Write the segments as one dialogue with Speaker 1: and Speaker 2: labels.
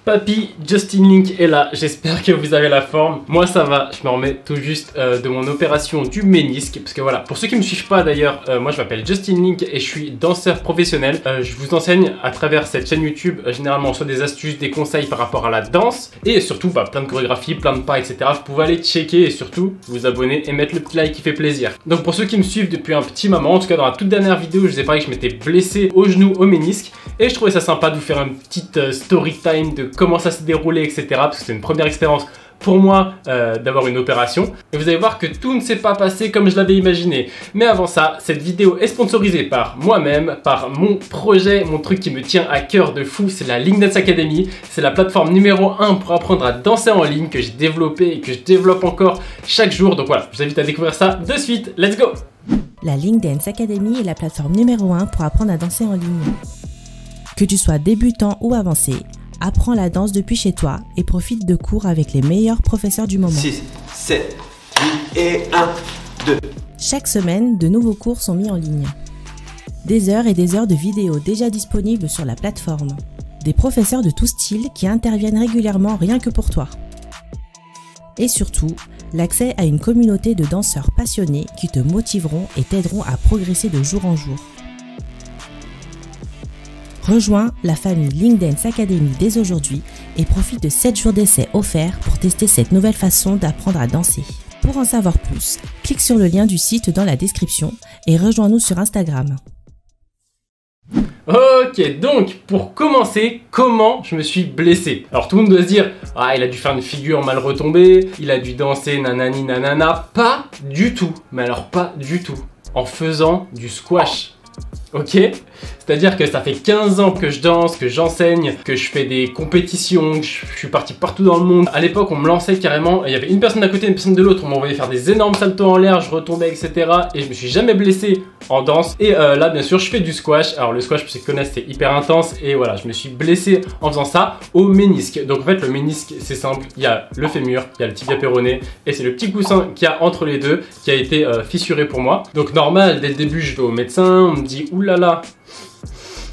Speaker 1: Papy Justin Link est là, j'espère que vous avez la forme. Moi ça va, je me remets tout juste de mon opération du ménisque. Parce que voilà, pour ceux qui ne me suivent pas d'ailleurs, moi je m'appelle Justin Link et je suis danseur professionnel. Je vous enseigne à travers cette chaîne YouTube généralement soit des astuces, des conseils par rapport à la danse. Et surtout plein de chorégraphies, plein de pas, etc. Vous pouvez aller checker et surtout vous abonner et mettre le petit like qui fait plaisir. Donc pour ceux qui me suivent depuis un petit moment, en tout cas dans la toute dernière vidéo, je vous ai parlé que je m'étais blessé au genou, au ménisque. Et je trouvais ça sympa de vous faire une petite story time de comment ça s'est déroulé, etc. Parce que c'est une première expérience pour moi d'avoir une opération. Et vous allez voir que tout ne s'est pas passé comme je l'avais imaginé. Mais avant ça, cette vidéo est sponsorisée par moi-même, par mon projet, mon truc qui me tient à cœur de fou. C'est la Link Dance Academy. C'est la plateforme numéro 1 pour apprendre à danser en ligne que j'ai développée et que je développe encore chaque jour. Donc voilà, je vous invite à découvrir ça de suite. Let's go!
Speaker 2: La Link Dance Academy est la plateforme numéro 1 pour apprendre à danser en ligne. Que tu sois débutant ou avancé, apprends la danse depuis chez toi et profite de cours avec les meilleurs professeurs du moment.
Speaker 3: 6, 7, 8 et 1, 2.
Speaker 2: Chaque semaine, de nouveaux cours sont mis en ligne. Des heures et des heures de vidéos déjà disponibles sur la plateforme. Des professeurs de tout style qui interviennent régulièrement rien que pour toi. Et surtout, l'accès à une communauté de danseurs passionnés qui te motiveront et t'aideront à progresser de jour en jour. Rejoins la famille Link Dance Academy dès aujourd'hui et profite de 7 jours d'essai offerts pour tester cette nouvelle façon d'apprendre à danser. Pour en savoir plus, clique sur le lien du site dans la description et rejoins-nous sur Instagram.
Speaker 1: Ok, donc pour commencer, comment je me suis blessé? Alors tout le monde doit se dire, ah il a dû faire une figure mal retombée, il a dû danser nanani nanana. Pas du tout, mais alors pas du tout. En faisant du squash. Ok, c'est-à-dire que ça fait 15 ans que je danse, que j'enseigne, que je fais des compétitions, que je suis parti partout dans le monde. À l'époque, on me lançait carrément, il y avait une personne d'un côté, une personne de l'autre, on m'envoyait faire des énormes saltos en l'air, je retombais, etc. Et je me suis jamais blessé en danse. Et là, bien sûr, je fais du squash. Alors le squash, pour ceux qui connaissent, c'est hyper intense. Et voilà, je me suis blessé en faisant ça au ménisque. Donc en fait, le ménisque, c'est simple, il y a le fémur, il y a le tibia péroné, et c'est le petit coussin qu'il y a entre les deux qui a été fissuré pour moi. Donc normal, dès le début, je vais au médecin, on me dit, oulala.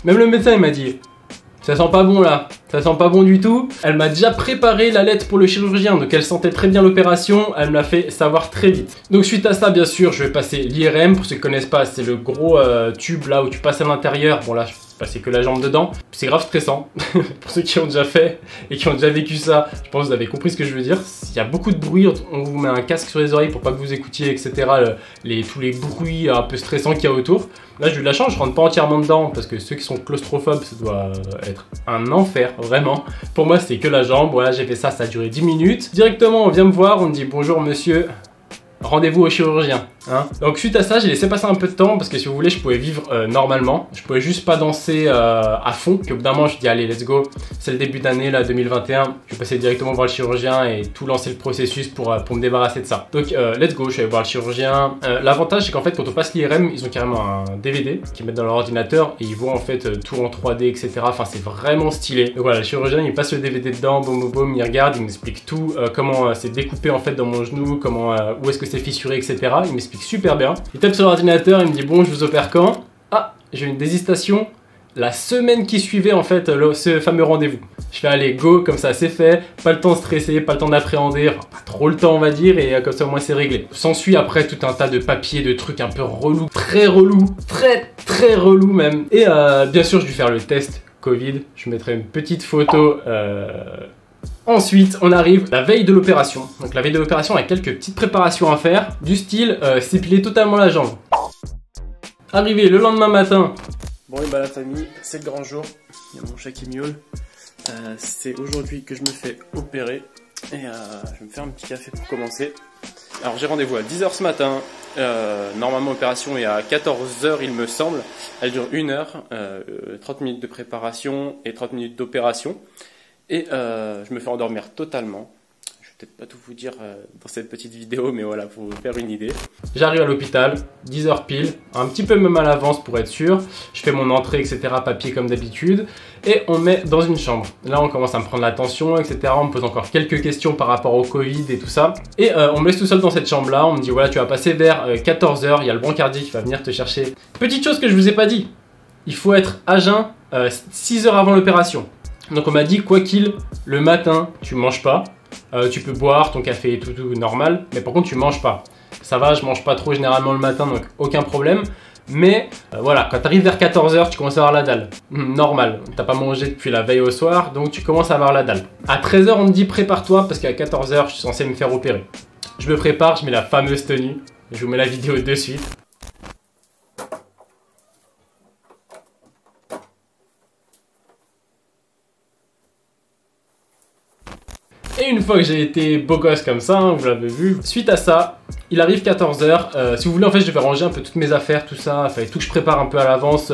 Speaker 1: Même le médecin il m'a dit, ça sent pas bon là, ça sent pas bon du tout. Elle m'a déjà préparé la lettre pour le chirurgien, donc elle sentait très bien l'opération, elle me l'a fait savoir très vite. Donc suite à ça, bien sûr, je vais passer l'IRM. Pour ceux qui connaissent pas, c'est le gros tube là où tu passes à l'intérieur. Bon là, je passais que la jambe dedans. C'est grave stressant. Pour ceux qui ont déjà fait et qui ont déjà vécu ça, je pense que vous avez compris ce que je veux dire. Il y a beaucoup de bruit, on vous met un casque sur les oreilles pour pas que vous écoutiez, etc. Tous les bruits un peu stressants qu'il y a autour. Là j'ai eu de la chance, je rentre pas entièrement dedans parce que ceux qui sont claustrophobes, ça doit être un enfer, vraiment. Pour moi c'était que la jambe, voilà, j'ai fait ça, ça a duré 10 minutes. Directement on vient me voir, on me dit bonjour monsieur, rendez-vous au chirurgien. Hein. Donc suite à ça, j'ai laissé passer un peu de temps parce que si vous voulez, je pouvais vivre normalement. Je pouvais juste pas danser à fond. Puis au bout d'un moment, je dis allez, let's go. C'est le début d'année là, 2021. Je vais passer directement voir le chirurgien et tout lancer le processus pour me débarrasser de ça. Donc let's go, je suis allé voir le chirurgien. L'avantage, c'est qu'en fait, quand on passe l'IRM, ils ont carrément un DVD qu'ils mettent dans leur ordinateur et ils voient en fait tout en 3D, etc. Enfin, c'est vraiment stylé. Donc voilà, le chirurgien, il passe le DVD dedans, boum boum boum, il regarde, il m'explique tout, comment c'est découpé en fait dans mon genou, comment où est-ce que c'est fissuré, etc. Il m'explique super bien. Il tape sur l'ordinateur, il me dit bon, je vous opère quand? Ah, j'ai une désistation la semaine qui suivait en fait ce fameux rendez-vous. Je fais allez go, comme ça c'est fait, pas le temps de stresser, pas le temps d'appréhender, enfin, pas trop le temps on va dire, et comme ça au moins c'est réglé. S'ensuit après tout un tas de papiers, de trucs un peu relous, très relous même. Et bien sûr je vais faire le test Covid, je mettrai une petite photo. Ensuite, on arrive la veille de l'opération. Donc la veille de l'opération, avec quelques petites préparations à faire, du style s'épiler totalement la jambe. Arrivé le lendemain matin. Bon et bah la famille, c'est le grand jour. Il y a mon chat qui miaule. C'est aujourd'hui que je me fais opérer. Et je vais me faire un petit café pour commencer. Alors j'ai rendez-vous à 10 h ce matin. Normalement l'opération est à 14 h il me semble. Elle dure 1 heure, 30 minutes de préparation et 30 minutes d'opération. Et je me fais endormir totalement. Je vais peut-être pas tout vous dire dans cette petite vidéo, mais voilà, pour vous faire une idée. J'arrive à l'hôpital, 10 h pile, un petit peu même à l'avance pour être sûr. Je fais mon entrée, etc., papier comme d'habitude. Et on me met dans une chambre. Là, on commence à me prendre la tension, etc. On me pose encore quelques questions par rapport au Covid et tout ça. Et on me laisse tout seul dans cette chambre-là. On me dit, voilà, tu vas passer vers 14 h, il y a le brancardier qui va venir te chercher. Petite chose que je vous ai pas dit, il faut être à jeun 6 heures avant l'opération. Donc on m'a dit quoi qu'il, le matin tu manges pas, tu peux boire ton café et tout normal, mais par contre tu manges pas. Ça va, je mange pas trop généralement le matin, donc aucun problème. Mais voilà, quand tu arrives vers 14 h, tu commences à avoir la dalle. Normal, t'as pas mangé depuis la veille au soir, donc tu commences à avoir la dalle. À 13 h, on me dit prépare-toi parce qu'à 14 h, je suis censé me faire opérer. Je me prépare, je mets la fameuse tenue. Je vous mets la vidéo de suite. Et une fois que j'ai été beau gosse comme ça, hein, vous l'avez vu, suite à ça, il arrive 14 h. Si vous voulez, en fait, je vais ranger un peu toutes mes affaires, tout ça. Il fallait tout que je prépare un peu à l'avance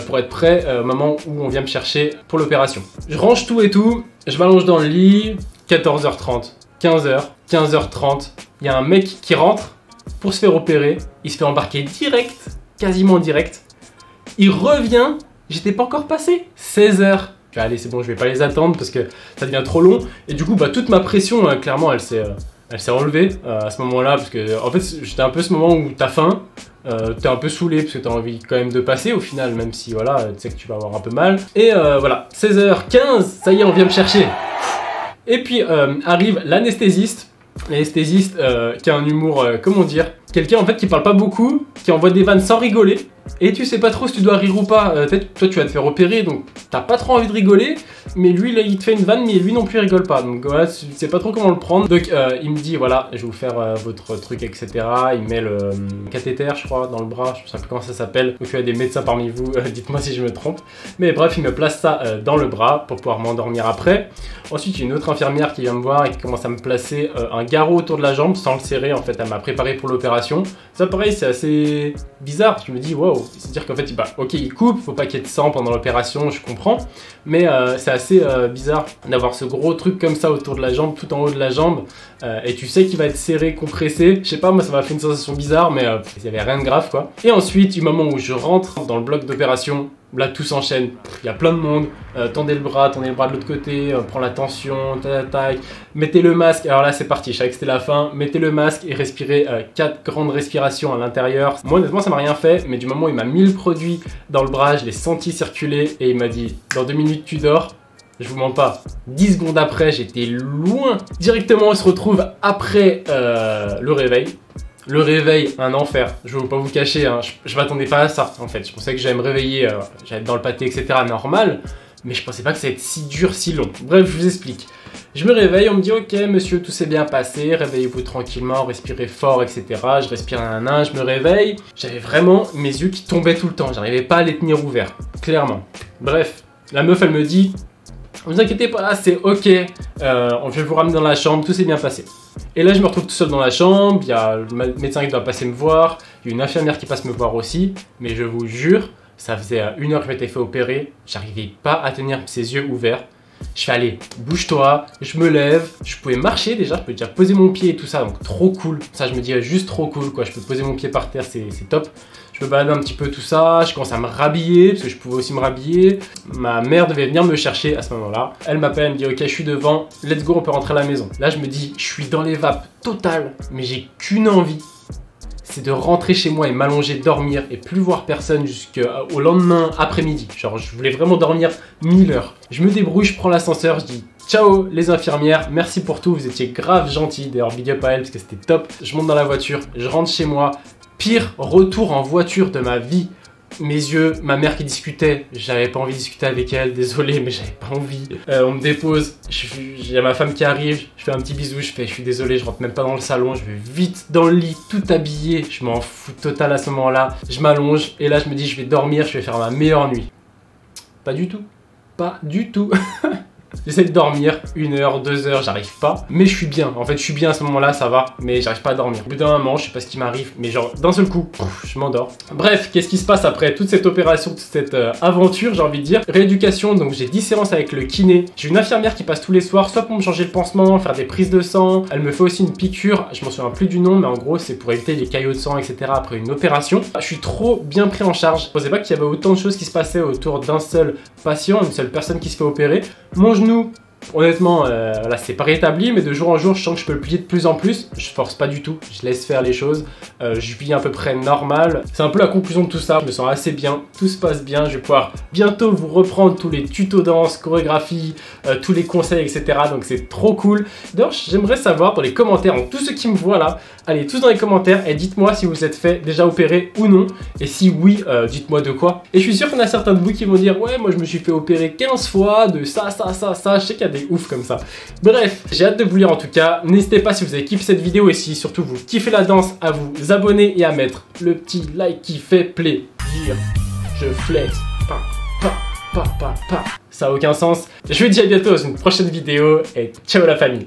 Speaker 1: pour être prêt au moment où on vient me chercher pour l'opération. Je range tout et tout, je m'allonge dans le lit, 14 h 30, 15 h, 15 h 30. Il y a un mec qui rentre pour se faire opérer. Il se fait embarquer direct, quasiment direct. Il revient, j'étais pas encore passé, 16 h. Allez, c'est bon, je vais pas les attendre parce que ça devient trop long. Et du coup, bah, toute ma pression, clairement, elle s'est enlevée à ce moment-là. Parce que, en fait, j'étais un peu ce moment où t'as faim, t'es un peu saoulé parce que t'as envie quand même de passer au final, même si voilà, tu sais que tu vas avoir un peu mal. Et voilà, 16 h 15, ça y est, on vient me chercher. Et puis arrive l'anesthésiste. L'anesthésiste qui a un humour, comment dire, quelqu'un en fait qui parle pas beaucoup, qui envoie des vannes sans rigoler. Et tu sais pas trop si tu dois rire ou pas. Peut-être toi tu vas te faire opérer, donc t'as pas trop envie de rigoler. Mais lui là, il te fait une vanne, mais lui non plus il rigole pas. Donc voilà, tu sais pas trop comment le prendre. Donc il me dit voilà, je vais vous faire votre truc, etc. Il met le cathéter, je crois, dans le bras. Je sais plus comment ça s'appelle. Donc il y a des médecins parmi vous, dites-moi si je me trompe. Mais bref, il me place ça dans le bras pour pouvoir m'endormir après. Ensuite, il y a une autre infirmière qui vient me voir et qui commence à me placer un garrot autour de la jambe sans le serrer. En fait, elle m'a préparé pour l'opération. Ça, pareil, c'est assez bizarre. Je me dis waouh. C'est-à-dire qu'en fait, bah, ok, il coupe, faut pas qu'il y ait de sang pendant l'opération, je comprends. Mais c'est assez bizarre d'avoir ce gros truc comme ça autour de la jambe, tout en haut de la jambe. Et tu sais qu'il va être serré, compressé. Je sais pas, moi ça m'a fait une sensation bizarre, mais il y avait rien de grave quoi. Et ensuite, du moment où je rentre dans le bloc d'opération, là tout s'enchaîne, il y a plein de monde, tendez le bras de l'autre côté, prends la tension, tac, mettez le masque, alors là c'est parti, je savais que c'était la fin, mettez le masque et respirez 4 grandes respirations à l'intérieur. Moi honnêtement ça m'a rien fait, mais du moment où il m'a mis le produit dans le bras, je l'ai senti circuler et il m'a dit dans 2 minutes tu dors. Je vous mens pas, 10 secondes après j'étais loin. Directement on se retrouve après le réveil. Le réveil, un enfer, je vais pas vous cacher, hein. Je m'attendais pas à ça en fait. Je pensais que j'allais me réveiller, j'allais être dans le pâté, etc. normal, mais je pensais pas que ça allait être si dur, si long. Bref, je vous explique. Je me réveille, on me dit ok monsieur, tout s'est bien passé, réveillez-vous tranquillement, respirez fort, etc. Je respire je me réveille. J'avais vraiment mes yeux qui tombaient tout le temps, j'arrivais pas à les tenir ouverts, clairement. Bref, la meuf elle me dit, ne vous inquiétez pas, c'est ok, je vais vous ramener dans la chambre, tout s'est bien passé. Et là je me retrouve tout seul dans la chambre, il y a le médecin qui doit passer me voir, il y a une infirmière qui passe me voir aussi, mais je vous jure, ça faisait 1 heure que je m'étais fait opérer, j'arrivais pas à tenir ses yeux ouverts. Je fais allez, bouge-toi, je me lève, je pouvais marcher déjà, je peux déjà poser mon pied et tout ça, donc trop cool. Ça je me dis juste trop cool quoi, je peux poser mon pied par terre, c'est top. Je me balade un petit peu tout ça, je commence à me rhabiller, parce que je pouvais aussi me rhabiller. Ma mère devait venir me chercher à ce moment-là. Elle m'appelle, elle me dit ok je suis devant, let's go on peut rentrer à la maison. Là je me dis, je suis dans les vapes totales, mais j'ai qu'une envie. C'est de rentrer chez moi et m'allonger, dormir et plus voir personne jusqu'au lendemain après-midi. Genre je voulais vraiment dormir 1000 heures. Je me débrouille, je prends l'ascenseur, je dis ciao les infirmières, merci pour tout, vous étiez grave gentils. D'ailleurs big up à elle parce que c'était top. Je monte dans la voiture, je rentre chez moi. Pire retour en voiture de ma vie. Mes yeux, ma mère qui discutait, j'avais pas envie de discuter avec elle, désolé mais j'avais pas envie. On me dépose, il y a ma femme qui arrive, je fais un petit bisou, je suis désolé, je rentre même pas dans le salon, je vais vite dans le lit, tout habillé, je m'en fous total à ce moment-là. Je m'allonge et là je me dis je vais dormir, je vais faire ma meilleure nuit. Pas du tout, pas du tout. J'essaie de dormir 1 heure, 2 heures, j'arrive pas. Mais je suis bien, en fait je suis bien à ce moment-là, ça va. Mais j'arrive pas à dormir. Au bout d'un moment, je sais pas ce qui m'arrive, mais genre d'un seul coup, je m'endors. Bref, qu'est-ce qui se passe après toute cette opération, toute cette aventure, j'ai envie de dire. Rééducation, donc j'ai 10 séances avec le kiné. J'ai une infirmière qui passe tous les soirs, soit pour me changer le pansement, faire des prises de sang. Elle me fait aussi une piqûre, je m'en souviens plus du nom, mais en gros c'est pour éviter les caillots de sang, etc. après une opération. Je suis trop bien pris en charge. Je pensais pas qu'il y avait autant de choses qui se passaient autour d'un seul patient, une seule personne qui se fait opérer. Mon genou, Honnêtement, voilà, c'est pas rétabli, mais de jour en jour, je sens que je peux le plier de plus en plus. Je force pas du tout, je laisse faire les choses. Je vis à peu près normal. C'est un peu la conclusion de tout ça. Je me sens assez bien, tout se passe bien. Je vais pouvoir bientôt vous reprendre tous les tutos danse, chorégraphie, tous les conseils, etc. Donc c'est trop cool. D'ailleurs, j'aimerais savoir dans les commentaires, donc tous ceux qui me voient là, allez tous dans les commentaires et dites-moi si vous êtes fait déjà opérer ou non. Et si oui, dites-moi de quoi. Et je suis sûr qu'il y en a certains de vous qui vont dire ouais, moi je me suis fait opérer 15 fois de ça. Je sais qu'il y a des oufs comme ça. Bref, j'ai hâte de vous lire en tout cas. N'hésitez pas si vous avez kiffé cette vidéo et si surtout vous kiffez la danse à vous abonner et à mettre le petit like qui fait plaisir. Je flex. Ça a aucun sens. Je vous dis à bientôt dans une prochaine vidéo et ciao la famille.